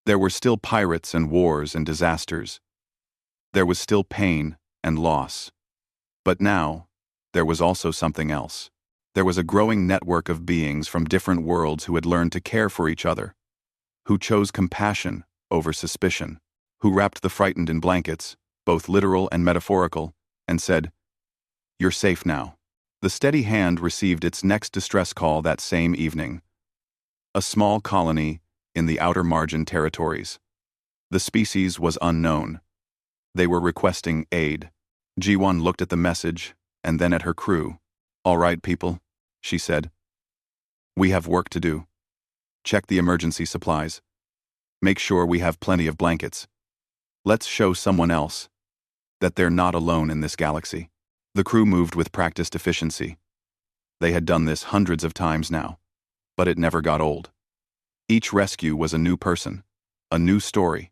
There were still pirates and wars and disasters. There was still pain and loss. But now, there was also something else. There was a growing network of beings from different worlds who had learned to care for each other, who chose compassion over suspicion, who wrapped the frightened in blankets, both literal and metaphorical, and said, "You're safe now." The steady hand received its next distress call that same evening. A small colony in the outer margin territories. The species was unknown. They were requesting aid. Ji-won looked at the message and then at her crew. "All right, people," she said. "We have work to do. Check the emergency supplies. Make sure we have plenty of blankets. Let's show someone else that they're not alone in this galaxy." The crew moved with practiced efficiency. They had done this hundreds of times now, but it never got old. Each rescue was a new person, a new story,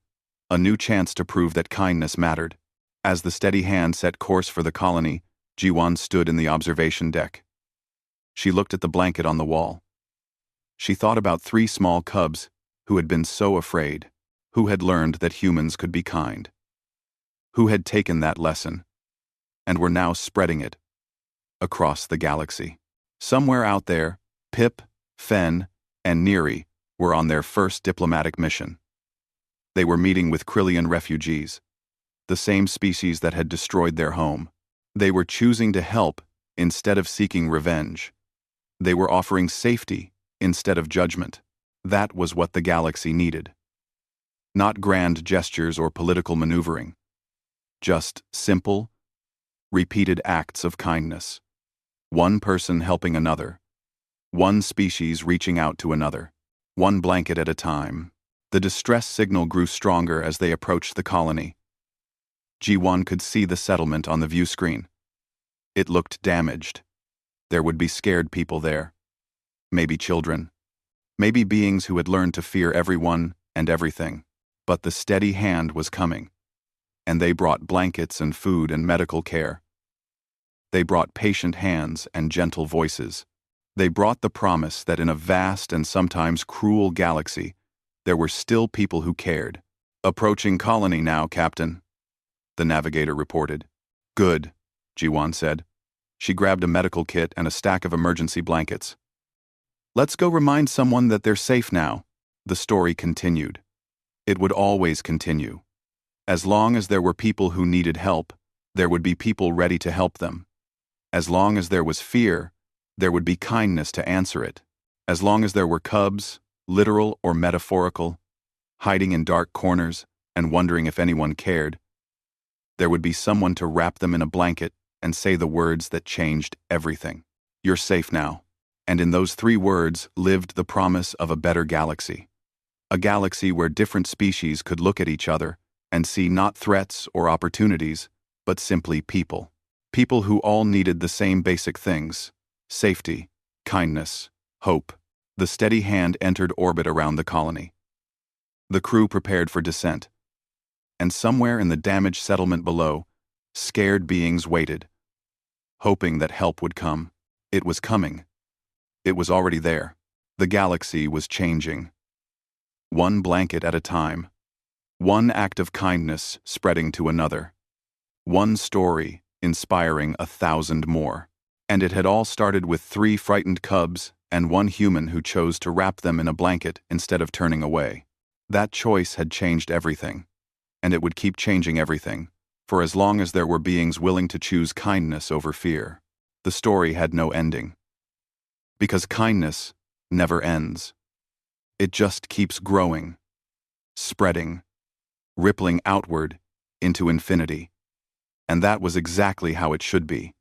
a new chance to prove that kindness mattered. As the steady hand set course for the colony, Ji-won stood in the observation deck. She looked at the blanket on the wall. She thought about three small cubs who had been so afraid, who had learned that humans could be kind, who had taken that lesson, and were now spreading it across the galaxy. Somewhere out there, Pip, Fen, and Neri were on their first diplomatic mission. They were meeting with Krillian refugees, the same species that had destroyed their home. They were choosing to help instead of seeking revenge. They were offering safety instead of judgment. That was what the galaxy needed. Not grand gestures or political maneuvering. Just simple, repeated acts of kindness. One person helping another. One species reaching out to another. One blanket at a time. The distress signal grew stronger as they approached the colony. G1 could see the settlement on the view screen. It looked damaged. There would be scared people there. Maybe children. Maybe beings who had learned to fear everyone and everything. But the steady hand was coming. And they brought blankets and food and medical care. They brought patient hands and gentle voices. They brought the promise that in a vast and sometimes cruel galaxy, there were still people who cared. "Approaching colony now, Captain," the navigator reported. "Good," G1 said. She grabbed a medical kit and a stack of emergency blankets. "Let's go remind someone that they're safe now," the story continued. It would always continue. As long as there were people who needed help, there would be people ready to help them. As long as there was fear, there would be kindness to answer it. As long as there were cubs, literal or metaphorical, hiding in dark corners and wondering if anyone cared, there would be someone to wrap them in a blanket and say the words that changed everything. "You're safe now." And in those 3 words lived the promise of a better galaxy. A galaxy where different species could look at each other and see not threats or opportunities, but simply people. People who all needed the same basic things: safety, kindness, hope. The steady hand entered orbit around the colony. The crew prepared for descent. And somewhere in the damaged settlement below, scared beings waited, hoping that help would come. It was coming. It was already there. The galaxy was changing. One blanket at a time. One act of kindness spreading to another. One story inspiring 1,000 more. And it had all started with 3 frightened cubs and 1 human who chose to wrap them in a blanket instead of turning away. That choice had changed everything. And it would keep changing everything, for as long as there were beings willing to choose kindness over fear. The story had no ending. Because kindness never ends. It just keeps growing, spreading, rippling outward into infinity. And that was exactly how it should be.